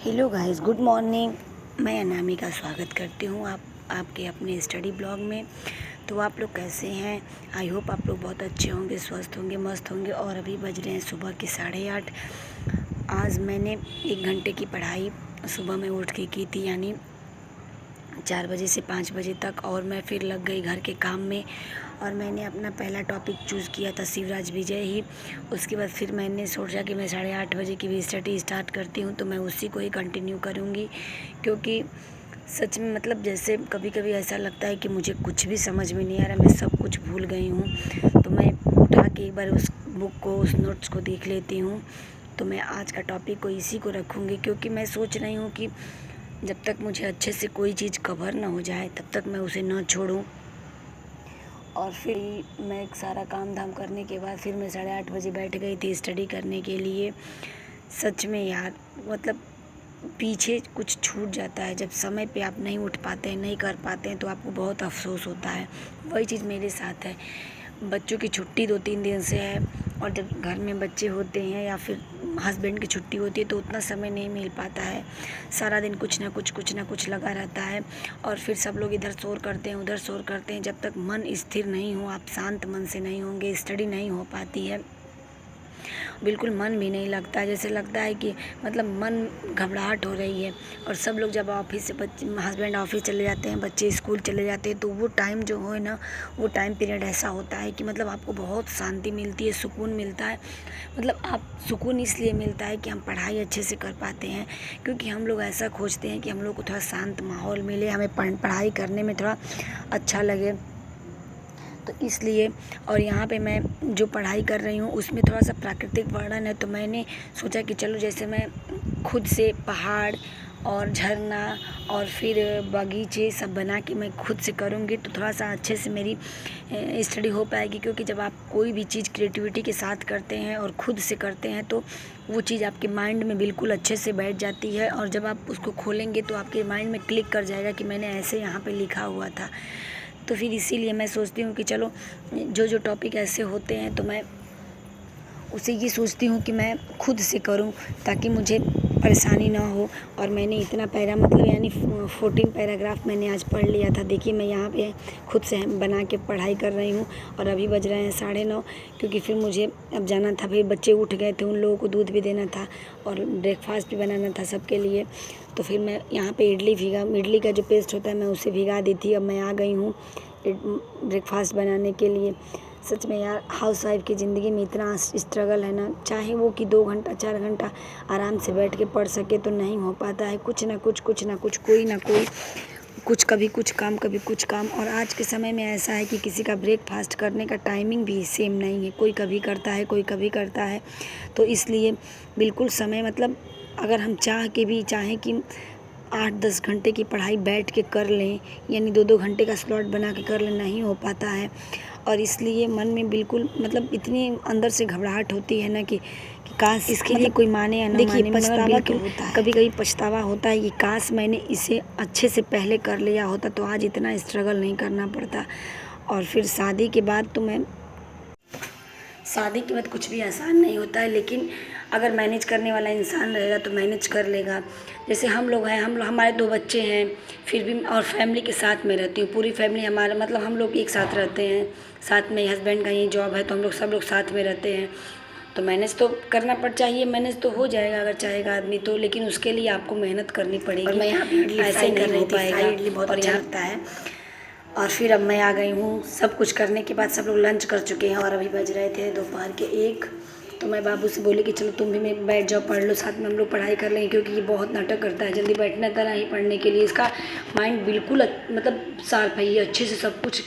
Hello guys, good morning. मैं अनामिका स्वागत करती हूँ आपके अपने स्टडी ब्लॉग में। तो आप लोग कैसे हैं? आई होप आप लोग बहुत अच्छे होंगे, स्वस्थ होंगे, मस्त होंगे। और अभी बज रहे हैं सुबह के 8:30। आज मैंने 1 घंटे की पढ़ाई सुबह में उठ के की थी, यानी 4 बजे से 5 बजे तक। और मैं फिर लग गई घर के काम में और मैंने अपना पहला टॉपिक चूज़ किया था शिवराज विजय ही। उसके बाद फिर मैंने सोचा कि मैं 8:30 बजे की भी स्टडी स्टार्ट करती हूँ, तो मैं उसी को ही कंटिन्यू करूँगी। क्योंकि सच में मतलब जैसे कभी कभी ऐसा लगता है कि मुझे कुछ भी समझ में नहीं आ रहा, मैं सब कुछ भूल गई हूँ। तो मैं उठा के एक बार उस बुक को, उस नोट्स को देख लेती हूँ। तो मैं आज का टॉपिक को इसी को रखूँगी, क्योंकि मैं सोच रही हूँ कि जब तक मुझे अच्छे से कोई चीज़ कवर ना हो जाए तब तक मैं उसे ना छोड़ूं। और फिर मैं एक सारा काम धाम करने के बाद फिर मैं 8:30 बजे बैठ गई थी स्टडी करने के लिए। सच में यार, मतलब पीछे कुछ छूट जाता है। जब समय पे आप नहीं उठ पाते हैं, नहीं कर पाते हैं, तो आपको बहुत अफसोस होता है। वही चीज़ मेरे साथ है। बच्चों की छुट्टी 2-3 दिन से है, और जब घर में बच्चे होते हैं या फिर हस्बैंड की छुट्टी होती है तो उतना समय नहीं मिल पाता है। सारा दिन कुछ ना कुछ लगा रहता है। और फिर सब लोग इधर शोर करते हैं, उधर शोर करते हैं। जब तक मन स्थिर नहीं हो, आप शांत मन से नहीं होंगे, स्टडी नहीं हो पाती है। बिल्कुल मन भी नहीं लगता है, जैसे लगता है कि मतलब मन घबराहट हो रही है। और सब लोग जब ऑफिस से हस्बैंड ऑफिस चले जाते हैं, बच्चे स्कूल चले जाते हैं, तो वो टाइम जो है ना, वो टाइम पीरियड ऐसा होता है कि मतलब आपको बहुत शांति मिलती है, सुकून मिलता है। मतलब आप सुकून इसलिए मिलता है कि हम पढ़ाई अच्छे से कर पाते हैं, क्योंकि हम लोग ऐसा खोजते हैं कि हम लोग को थोड़ा शांत माहौल मिले, हमें पढ़ाई करने में थोड़ा अच्छा लगे। तो इसलिए, और यहाँ पे मैं जो पढ़ाई कर रही हूँ उसमें थोड़ा सा प्राकृतिक वर्णन है। तो मैंने सोचा कि चलो, जैसे मैं खुद से पहाड़ और झरना और फिर बगीचे सब बना के मैं खुद से करूँगी तो थोड़ा सा अच्छे से मेरी स्टडी हो पाएगी। क्योंकि जब आप कोई भी चीज़ क्रिएटिविटी के साथ करते हैं और ख़ुद से करते हैं तो वो चीज़ आपके माइंड में बिल्कुल अच्छे से बैठ जाती है। और जब आप उसको खोलेंगे तो आपके माइंड में क्लिक कर जाएगा कि मैंने ऐसे यहाँ पे लिखा हुआ था। तो फिर इसीलिए मैं सोचती हूँ कि चलो, जो जो टॉपिक ऐसे होते हैं तो मैं उसे ये सोचती हूँ कि मैं खुद से करूँ, ताकि मुझे परेशानी ना हो। और मैंने इतना मतलब यानी 14 पैराग्राफ मैंने आज पढ़ लिया था। देखिए, मैं यहाँ पे खुद से बना के पढ़ाई कर रही हूँ। और अभी बज रहे हैं 9:30, क्योंकि फिर मुझे अब जाना था। फिर बच्चे उठ गए थे, उन लोगों को दूध भी देना था और ब्रेकफास्ट भी बनाना था सबके लिए। तो फिर मैं यहाँ पे इडली का जो पेस्ट होता है मैं उसे भिगा दी थी। अब मैं आ गई हूँ ब्रेकफास्ट बनाने के लिए। सच में यार, हाउस वाइफ की ज़िंदगी में इतना स्ट्रगल है ना, चाहे वो कि 2 घंटा 4 घंटा आराम से बैठ के पढ़ सके तो नहीं हो पाता है। कुछ ना कुछ कोई ना कोई, कुछ कभी कुछ काम, कभी कुछ काम। और आज के समय में ऐसा है कि किसी का ब्रेकफास्ट करने का टाइमिंग भी सेम नहीं है। कोई कभी करता है, कोई कभी करता है। तो इसलिए बिल्कुल समय, मतलब अगर हम चाहें कि 8-10 घंटे की पढ़ाई बैठ के कर लें, यानी 2-2 घंटे का स्लॉट बना के कर लें, नहीं हो पाता है। और इसलिए मन में बिल्कुल मतलब इतनी अंदर से घबराहट होती है ना कि काश इसके लिए कोई माने या ना माने। देखिए, पछतावा तो होता है, कभी कभी पछतावा होता है कि काश मैंने इसे अच्छे से पहले कर लिया होता तो आज इतना स्ट्रगल नहीं करना पड़ता। और फिर शादी के बाद कुछ भी आसान नहीं होता है, लेकिन अगर मैनेज करने वाला इंसान रहेगा तो मैनेज कर लेगा। जैसे हम लोग हैं, हमारे 2 बच्चे हैं, फिर भी और फैमिली के साथ में रहती हूँ। पूरी फैमिली हमारा, मतलब हम लोग एक साथ रहते हैं। साथ में हस्बैंड का यही जॉब है तो हम लोग सब लोग साथ में रहते हैं। तो मैनेज तो करना चाहिए, मैनेज तो हो जाएगा अगर चाहेगा आदमी तो, लेकिन उसके लिए आपको मेहनत करनी पड़ेगी। और मैं यहाँ पे इडली ऐसे नहीं हो पाएगा। इडली बहुत अच्छा लगता है। और फिर अब मैं आ गई हूँ। सब कुछ करने के बाद सब लोग लंच कर चुके हैं और अभी बज रहे थे दोपहर के 1। तो मैं बाबू से बोली कि चलो तुम भी में बैठ जाओ, पढ़ लो, साथ में हम लोग पढ़ाई कर लेंगे। क्योंकि ये बहुत नाटक करता है, जल्दी बैठना था नहीं पढ़ने के लिए। इसका माइंड बिल्कुल मतलब शार्प है, ये अच्छे से सब कुछ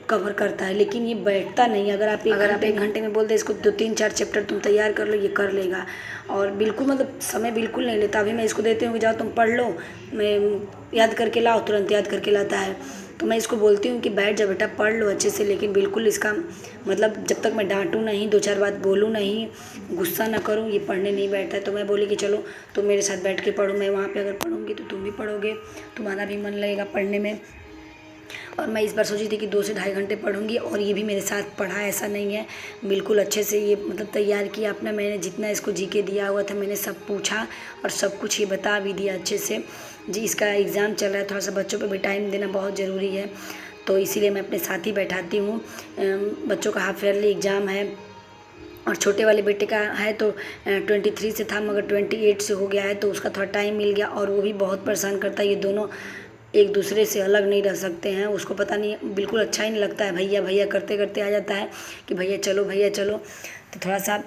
कवर करता है, लेकिन ये बैठता नहीं। अगर आप 1 घंटे में बोल दें इसको 2-3-4 चैप्टर तुम तैयार कर लो, ये कर लेगा। और बिल्कुल मतलब समय बिल्कुल नहीं लेता। अभी मैं इसको देती हूँ कि जाओ तुम पढ़ लो, मैं याद करके लाओ, तुरंत याद करके लाता है। तो मैं इसको बोलती हूँ कि बैठ जा बेटा, पढ़ लो अच्छे से। लेकिन बिल्कुल इसका मतलब जब तक मैं डांटूँ नहीं, 2-4 बात बोलूँ नहीं, गुस्सा ना करूँ, ये पढ़ने नहीं बैठता है। तो मैं बोली कि चलो तुम मेरे साथ बैठ के पढ़ो, मैं वहाँ पे अगर पढ़ूँगी तो तुम भी पढ़ोगे, तुम्हारा भी मन लगेगा पढ़ने में। और मैं इस बार सोची थी कि 2 से ढाई घंटे पढ़ूंगी, और ये भी मेरे साथ पढ़ा, ऐसा नहीं है, बिल्कुल अच्छे से ये मतलब तैयार किया अपना। मैंने जितना इसको जीके दिया हुआ था मैंने सब पूछा और सब कुछ ये बता भी दिया अच्छे से जी। इसका एग्ज़ाम चल रहा है, थोड़ा सा बच्चों पे भी टाइम देना बहुत ज़रूरी है, तो इसीलिए मैं अपने साथ ही बैठाती हूँ। बच्चों का हाफ ईयरली एग्ज़ाम है और छोटे वाले बेटे का है तो 23 से था मगर 28 से हो गया है, तो उसका थोड़ा टाइम मिल गया। और वो भी बहुत परेशान करता है, ये दोनों एक दूसरे से अलग नहीं रह सकते हैं। उसको पता नहीं, बिल्कुल अच्छा ही नहीं लगता है, भैया भैया करते करते आ जाता है कि भैया चलो। तो थोड़ा सा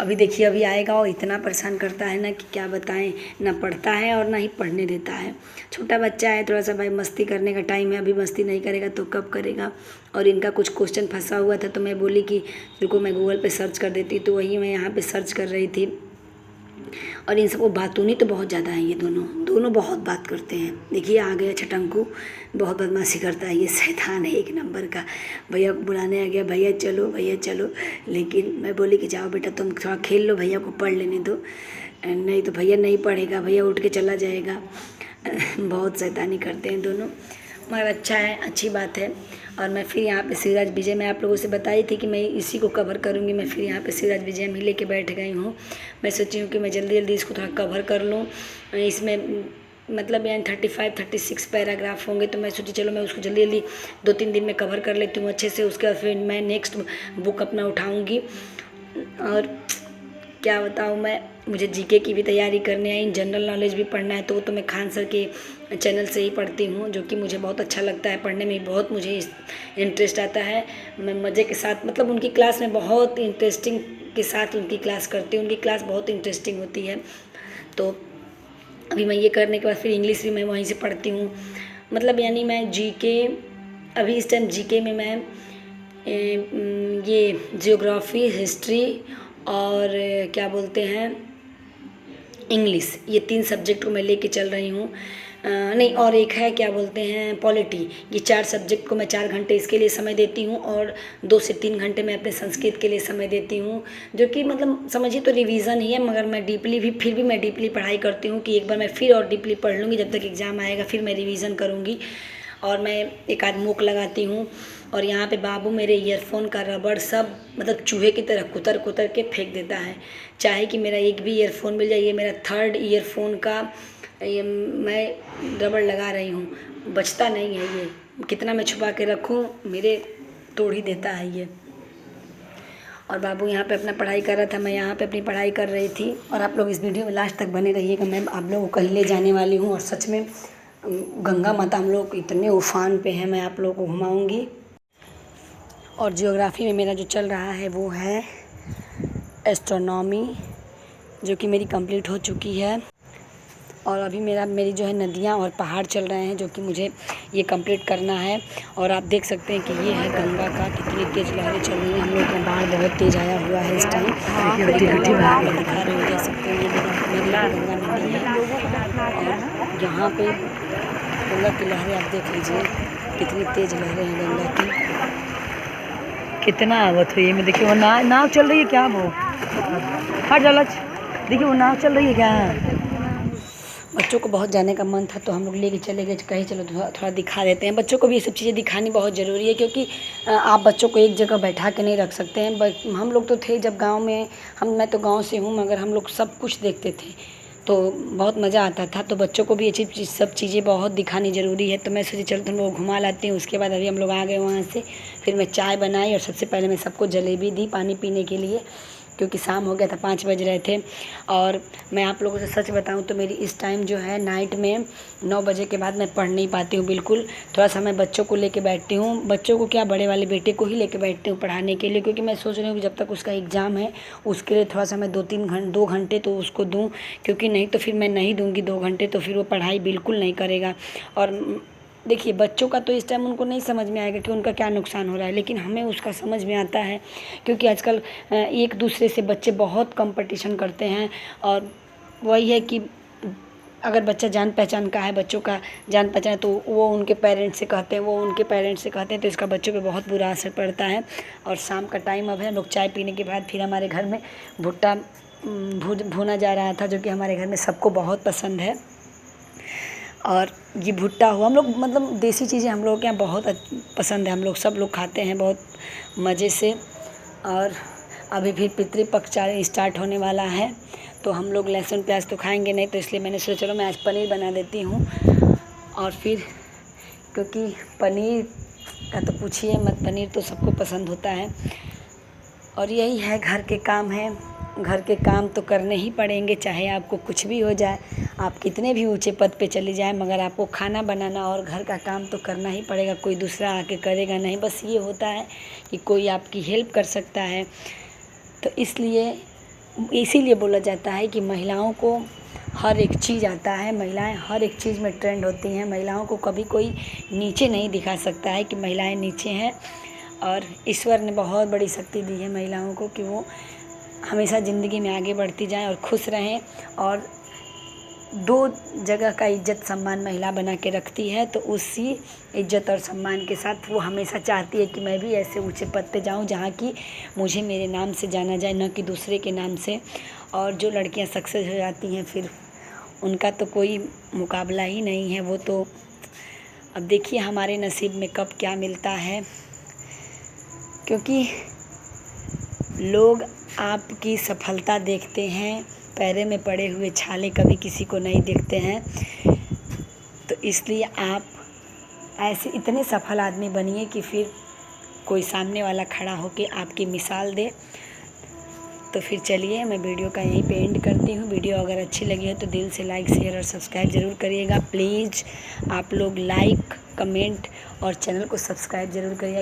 अभी देखिए अभी आएगा और इतना परेशान करता है ना कि क्या बताएं, ना पढ़ता है और ना ही पढ़ने देता है। छोटा बच्चा है, थोड़ा सा भाई मस्ती करने का टाइम है, अभी मस्ती नहीं करेगा तो कब करेगा। और इनका कुछ क्वेश्चन फंसा हुआ था तो मैं बोली कि रुको मैं गूगल पे सर्च कर देती, तो वही मैं यहाँ पे सर्च कर रही थी। और इन सबको बातूनी तो बहुत ज़्यादा है, ये दोनों बहुत बात करते हैं। देखिए आ गया छटंकू, बहुत बदमाशी करता है, ये शैतान है एक नंबर का। भैया को बुलाने आ गया, भैया चलो। लेकिन मैं बोली कि जाओ बेटा तुम थोड़ा खेल लो, भैया को पढ़ लेने दो, नहीं तो भैया नहीं पढ़ेगा, भैया उठ के चला जाएगा। बहुत शैतानी करते हैं दोनों, मगर अच्छा है, अच्छी बात है। और मैं फिर यहाँ पे शिवराज विजय मैं आप लोगों से बताई थी कि मैं इसी को कवर करूँगी। मैं फिर यहाँ पे शिवराज विजय में लेके बैठ गई हूँ। मैं सोची हूँ कि मैं जल्दी इसको थोड़ा कवर कर लूँ। इसमें मतलब यानी 35-36 पैराग्राफ होंगे, तो मैं सोची चलो मैं उसको जल्दी 2-3 दिन में कवर कर लेती हूँ अच्छे से। उसके बाद फिर मैं नेक्स्ट बुक अपना उठाऊँगी। और क्या बताऊँ मैं, मुझे जीके की भी तैयारी करनी है, जनरल नॉलेज भी पढ़ना है, तो वो तो मैं खान सर के चैनल से ही पढ़ती हूँ, जो कि मुझे बहुत अच्छा लगता है पढ़ने में, बहुत मुझे इंटरेस्ट आता है। मैं मज़े के साथ मतलब उनकी क्लास में बहुत इंटरेस्टिंग के साथ उनकी क्लास करती हूँ, उनकी क्लास बहुत इंटरेस्टिंग होती है। तो अभी मैं ये करने के बाद फिर इंग्लिश भी मैं वहीं से पढ़ती हूँ। मतलब यानी मैं जीके अभी इस टाइम जीके में मैं ये जियोग्राफी, हिस्ट्री और क्या बोलते हैं इंग्लिश, ये 3 सब्जेक्ट को मैं लेके चल रही हूँ। नहीं, और एक है क्या बोलते हैं पॉलिटी। ये 4 सब्जेक्ट को मैं 4 घंटे इसके लिए समय देती हूँ और 2 से 3 घंटे मैं अपने संस्कृत के लिए समय देती हूँ, जो कि मतलब समझिए तो रिवीजन ही है, मगर मैं डीपली भी फिर भी मैं डीपली पढ़ाई करती हूँ कि एक बार मैं फिर और डीपली पढ़ लूँगी, जब तक एग्ज़ाम आएगा फिर मैं रिवीजन करूँगी। और मैं एक आध मूक लगाती हूँ। और यहाँ पे बाबू मेरे ईयरफोन का रबड़ सब मतलब चूहे की तरह कुतर के फेंक देता है, चाहे कि मेरा एक भी ईयरफोन मिल जाए। ये मेरा 3rd ईयरफोन का ये मैं रबड़ लगा रही हूँ, बचता नहीं है ये, कितना मैं छुपा के रखूँ मेरे तोड़ ही देता है ये। और बाबू यहाँ पे अपना पढ़ाई कर रहा था, मैं यहाँ पे अपनी पढ़ाई कर रही थी। और आप लोग इस वीडियो में लास्ट तक बने रहिएगा, मैं आप लोगों को कहीं ले जाने वाली हूँ। और सच में गंगा माता हम लोग इतने उफान पे हैं, मैं आप लोगों को घुमाऊँगी। और जियोग्राफी में मेरा जो चल रहा है वो है एस्ट्रोनॉमी, जो कि मेरी कंप्लीट हो चुकी है। और अभी मेरी जो है नदियाँ और पहाड़ चल रहे हैं, जो कि मुझे ये कंप्लीट करना है। और आप देख सकते हैं कि ये है गंगा का, कितनी तेज़ लहरें चल रही हैं। हम लोग में बाढ़ बहुत तेज़ आया हुआ है इस टाइम, दिखा रहे हो, देख सकते हैं ये मेरी गंगा नदी है। और यहाँ पे गंगा की लहरें आप देख लीजिए, कितनी तेज़ लहरें हैं गंगा की। कितना आवत हुई में देखिए, वो नाव चल रही है क्या, वो हट जलच देखिए वो नाव चल रही है क्या। बच्चों को बहुत जाने का मन था तो हम लोग लेके चले गए, कहीं चलो थोड़ा दिखा देते हैं। बच्चों को भी ये सब चीज़ें दिखानी बहुत ज़रूरी है, क्योंकि आप बच्चों को एक जगह बैठा के नहीं रख सकते हैं। हम लोग तो थे जब गांव में, मैं तो गांव से हूँ, मगर हम लोग सब कुछ देखते थे तो बहुत मज़ा आता था। तो बच्चों को भी ये सब चीज़ें बहुत दिखानी ज़रूरी है। तो मैं सोची चलो तुम लोग घुमा लाती हूँ। उसके बाद अभी हम लोग आ गए वहाँ से, फिर मैं चाय बनाई और सबसे पहले मैं सबको जलेबी दी पानी पीने के लिए, क्योंकि शाम हो गया था, 5 बज रहे थे। और मैं आप लोगों से सच बताऊं तो मेरी इस टाइम जो है नाइट में 9 बजे के बाद मैं पढ़ नहीं पाती हूँ बिल्कुल। थोड़ा सा मैं बच्चों को लेके बैठती हूँ, बच्चों को क्या बड़े वाले बेटे को ही लेके बैठती हूँ पढ़ाने के लिए, क्योंकि मैं सोच रही हूँ कि जब तक उसका एग्ज़ाम है उसके लिए थोड़ा सा मैं 2 घंटे तो उसको दूँ, क्योंकि नहीं तो फिर मैं नहीं दूँगी 2 घंटे तो फिर वो पढ़ाई बिल्कुल नहीं करेगा। और देखिए बच्चों का तो इस टाइम उनको नहीं समझ में आएगा कि उनका क्या नुकसान हो रहा है, लेकिन हमें उसका समझ में आता है, क्योंकि आजकल एक दूसरे से बच्चे बहुत कंपटीशन करते हैं। और वही है कि अगर बच्चा जान पहचान का है, बच्चों का जान पहचान, तो वो उनके पेरेंट्स से कहते हैं, तो इसका बच्चों पे बहुत बुरा असर पड़ता है। और शाम का टाइम अब है, लोग चाय पीने के बाद फिर हमारे घर में भुट्टा भूना जा रहा था, जो कि हमारे घर में सबको बहुत पसंद है। और ये भुट्टा हुआ, हम लोग मतलब देसी चीज़ें हम लोग के यहाँ बहुत पसंद है, हम लोग सब लोग खाते हैं बहुत मज़े से। और अभी फिर पितृपक्ष स्टार्ट होने वाला है, तो हम लोग लहसुन प्याज तो खाएंगे नहीं, तो इसलिए मैंने सोचा चलो मैं आज पनीर बना देती हूँ। और फिर क्योंकि पनीर का तो पूछिए मत, पनीर तो सबको पसंद होता है। और यही है, घर के काम है, घर के काम तो करने ही पड़ेंगे, चाहे आपको कुछ भी हो जाए, आप कितने भी ऊंचे पद पे चली जाए, मगर आपको खाना बनाना और घर का काम तो करना ही पड़ेगा। कोई दूसरा आके करेगा नहीं, बस ये होता है कि कोई आपकी हेल्प कर सकता है। तो इसीलिए बोला जाता है कि महिलाओं को हर एक चीज़ आता है, महिलाएं हर एक चीज़ में ट्रेंड होती हैं। महिलाओं को कभी कोई नीचे नहीं दिखा सकता है कि महिलाएं नीचे हैं। और ईश्वर ने बहुत बड़ी शक्ति दी है महिलाओं को कि वो हमेशा ज़िंदगी में आगे बढ़ती जाएं और खुश रहें। और 2 जगह का इज़्ज़त सम्मान महिला बना के रखती है, तो उसी इज़्ज़त और सम्मान के साथ वो हमेशा चाहती है कि मैं भी ऐसे ऊंचे पद पे जाऊं जहां कि मुझे मेरे नाम से जाना जाए, न कि दूसरे के नाम से। और जो लड़कियां सक्सेस हो जाती हैं फिर उनका तो कोई मुकाबला ही नहीं है। वो तो अब देखिए हमारे नसीब में कब क्या मिलता है, क्योंकि लोग आपकी सफलता देखते हैं, पैरे में पड़े हुए छाले कभी किसी को नहीं देखते हैं। तो इसलिए आप ऐसे इतने सफल आदमी बनिए कि फिर कोई सामने वाला खड़ा होके आपकी मिसाल दे। तो फिर चलिए मैं वीडियो का यहीं पे एंड करती हूँ। वीडियो अगर अच्छी लगी है तो दिल से लाइक शेयर और सब्सक्राइब ज़रूर करिएगा। प्लीज़ आप लोग लाइक कमेंट और चैनल को सब्सक्राइब ज़रूर करिएगा।